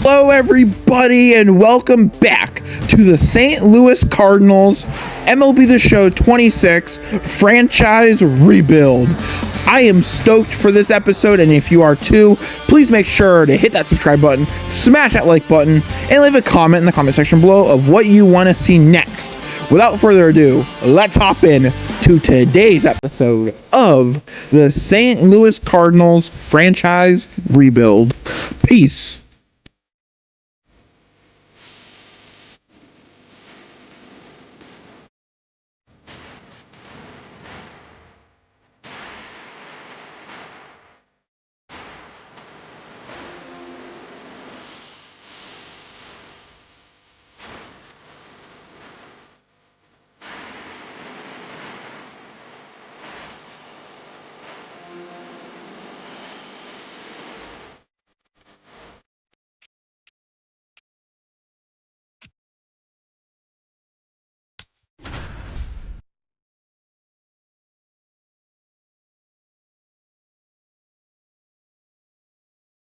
Hello everybody and welcome back to the St. Louis Cardinals MLB The Show 26 franchise rebuild. I am stoked for this episode, and if you are too, please make sure to hit that subscribe button, smash that like button, and leave a comment in the comment section below of what you want to see next. Without further ado, let's hop in to today's episode of the St. Louis Cardinals franchise rebuild. Peace.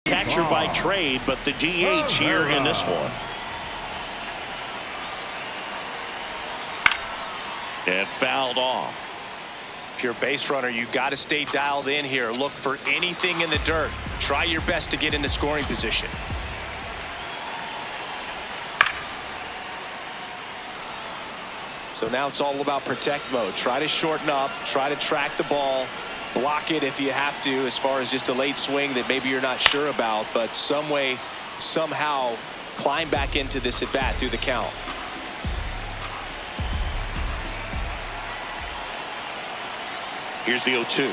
Catcher by trade, but the DH here in this one. And fouled off. If you're a base runner, you got to stay dialed in here. Look for anything in the dirt. Try your best to get into scoring position. So now it's all about protect mode. Try to shorten up, try to track the ball, block it if you have to, as far as just a late swing that maybe you're not sure about, but some way, somehow climb back into this at bat through the count. Here's the 0-2.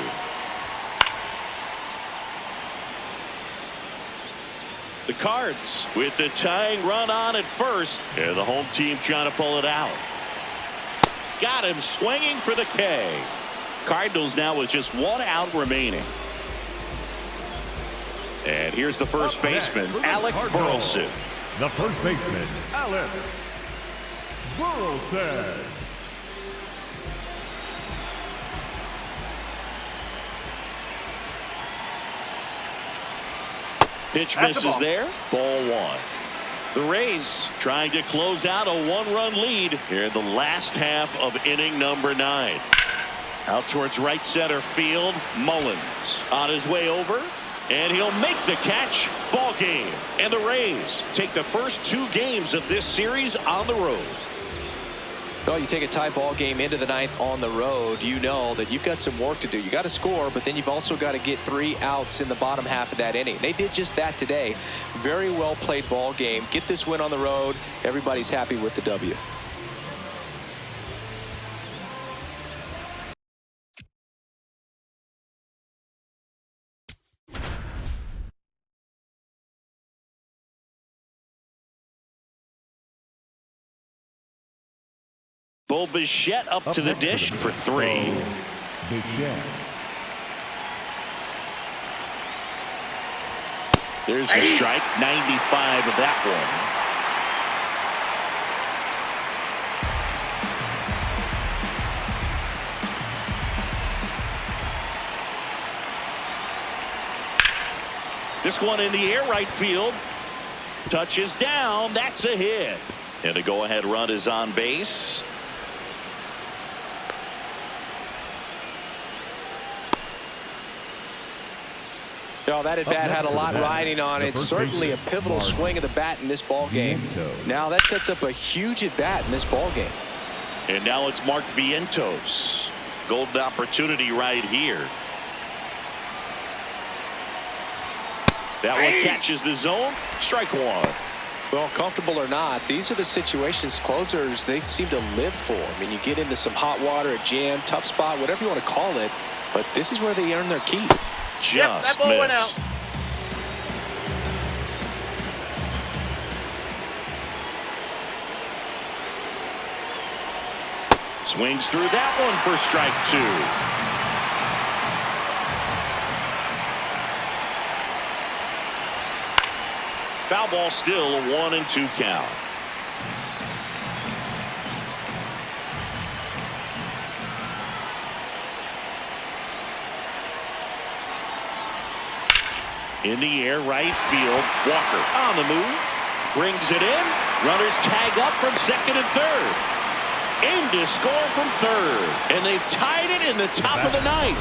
The Cards with the tying run on at first, and the home team trying to pull it out. Got him swinging for the K. Cardinals now with just one out remaining. And here's the first baseman, Alec Burleson. The first baseman, Alec Burleson. Pitch misses there. Ball one. The Rays trying to close out a one-run lead here in the last half of inning number 9. Out towards right center field. Mullins on his way over, and he'll make the catch. Ball game. And the Rays take the first 2 games of this series on the road. Well, you take a tie ball game into the 9th on the road, you know that you've got some work to do. You got to score, but then you've also got to get 3 outs in the bottom half of that inning. They did just that today. Very well played ball game. Get this win on the road. Everybody's happy with the W. Bo Bichette up to the dish for 3. There's a strike. 95 of that one. This one in the air, right field. Touches down. That's a hit. And the go-ahead run is on base. No, that at bat had a lot riding on it. Certainly a pivotal swing of the bat in this ball game. Now that sets up a huge at bat in this ball game. And now it's Mark Vientos. Golden opportunity right here. That one catches the zone. Strike one. Well, comfortable or not, these are the situations closers they seem to live for. I mean, you get into some hot water, a jam, tough spot, whatever you want to call it, but this is where they earn their keep. Just missed. Went out. Swings through that one for strike 2. Foul ball, still a 1-2 count. In the air, right field. Walker on the move. Brings it in. Runners tag up from second and third. Aim to score from third. And they've tied it in the top of the ninth.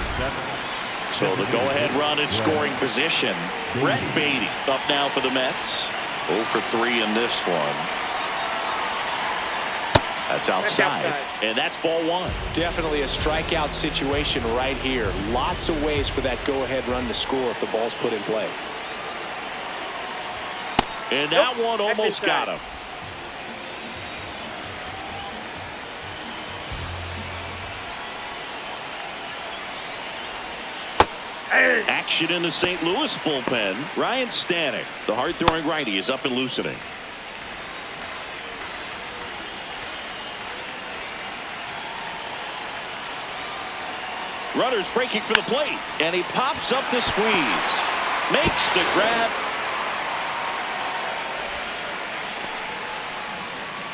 So the go-ahead run in scoring position. Brett Beatty up now for the Mets. 0 for 3 in this one. That's outside. And that's ball one. Definitely a strikeout situation right here. Lots of ways for that go-ahead run to score if the ball's put in play. And that one almost got him. Action in the St. Louis bullpen. Ryan Stanek, the hard-throwing righty, is up and loosening. Runners breaking for the plate, and he pops up the squeeze. Makes the grab.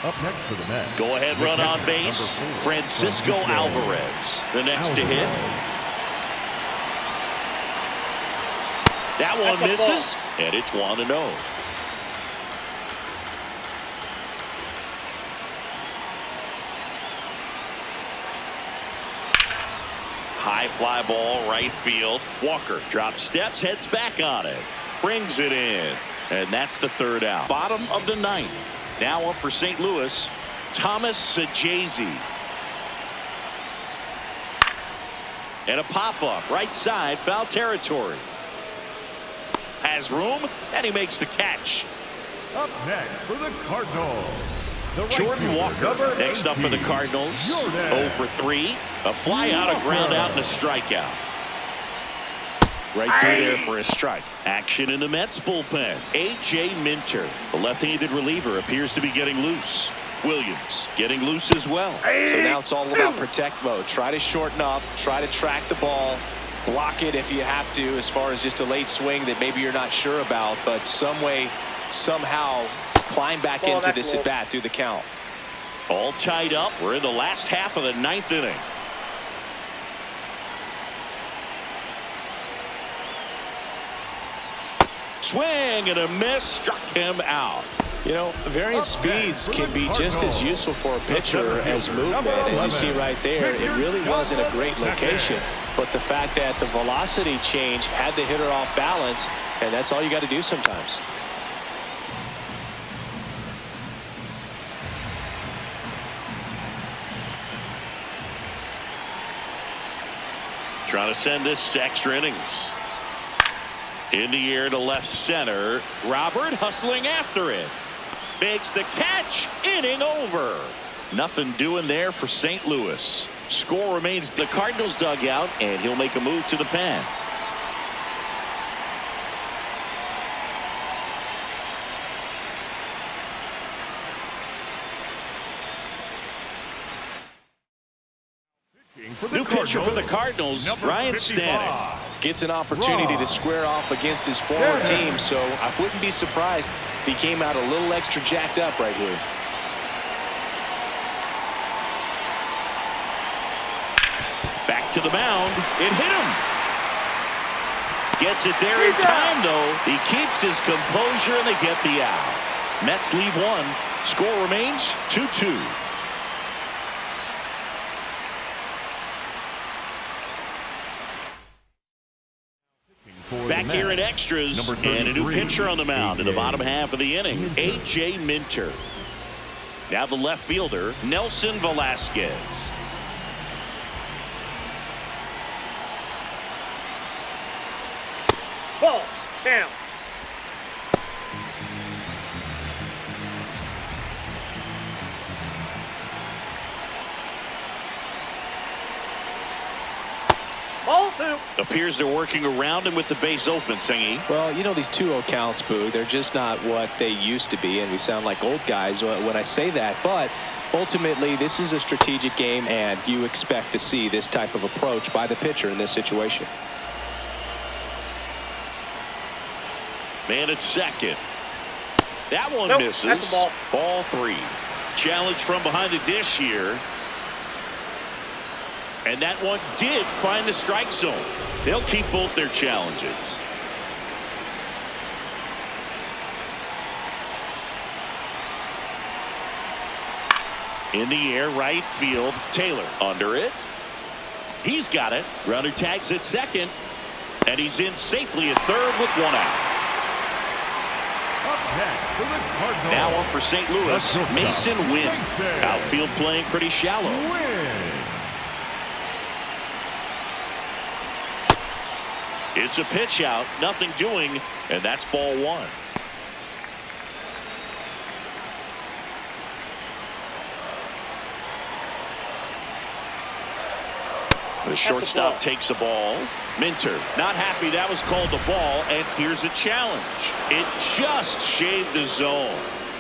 Up next for the Mets. Go-ahead run on base. Francisco Alvarez, the next to hit. That one misses, and it's 1-0. High fly ball, right field. Walker drops steps, heads back on it. Brings it in, and that's the third out. Bottom of the ninth. Now up for St. Louis, Thomas Sajazi. And a pop-up, right side, foul territory. Has room, and he makes the catch. Up next for the Cardinals. The right Jordan fielder, Walker number next up for the 18, Cardinals. Jordan 0 for 3. A fly out, a ground out, and a strikeout. Right through there for a strike. Action in the Mets bullpen. A.J. Minter, the left-handed reliever, appears to be getting loose. Williams getting loose as well. So now it's all about protect mode. Try to shorten up, try to track the ball, block it if you have to, as far as just a late swing that maybe you're not sure about, but some way, somehow climb back into this at bat through the count. All tied up. We're in the last half of the ninth inning. Swing and a miss, struck him out. You know, varying speeds can be just as useful for a pitcher as movement. As you see right there, it really wasn't a great location, but the fact that the velocity change had the hitter off balance, and that's all you got to do sometimes. Trying to send this to extra innings. In the air to left center. Robert hustling after it. Makes the catch. Inning over. Nothing doing there for St. Louis. Score remains the Cardinals dugout, and he'll make a move to the pen. New pitcher for the Cardinals, Ryan Stanek. Gets an opportunity to square off against his former team, so I wouldn't be surprised if he came out a little extra jacked up right here. Back to the mound. It hit him. Gets it there in time, though. He keeps his composure, and they get the out. Mets leave one. Score remains 2-2. Back here in extras, and a new pitcher on the mound in the bottom half of the inning, A.J. Minter. Now the left fielder, Nelson Velasquez. Ball down. Ball two. Appears they're working around him with the base open, Singy. Well, you know, these 2-0 counts, Boo, they're just not what they used to be, and we sound like old guys when I say that, but ultimately this is a strategic game, and you expect to see this type of approach by the pitcher in this situation. Man at second. That one misses. That's a ball. Ball 3. Challenge from behind the dish here. And that one did find the strike zone. They'll keep both their challenges. In the air, right field. Taylor under it. He's got it. Runner tags at second. And he's in safely at third with one out. Up next for the Cardinals. Now up for St. Louis, Mason Wynn. Outfield playing pretty shallow. It's a pitch out, nothing doing, and that's ball one. The shortstop takes a ball. Minter not happy that was called a ball, and here's a challenge. It just shaved the zone.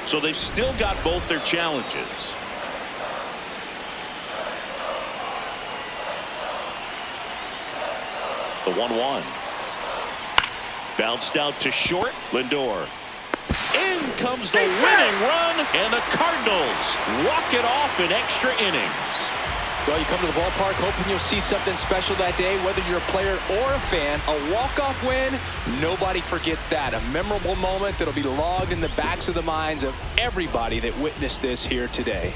So they've still got both their challenges. The 1-1. Bounced out to short. Lindor. In comes the winning run, and the Cardinals walk it off in extra innings. Well, you come to the ballpark hoping you'll see something special that day, whether you're a player or a fan. A walk-off win, nobody forgets that. A memorable moment that'll be logged in the backs of the minds of everybody that witnessed this here today.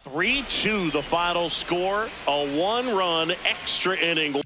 3-2 the final score. A one-run extra inning.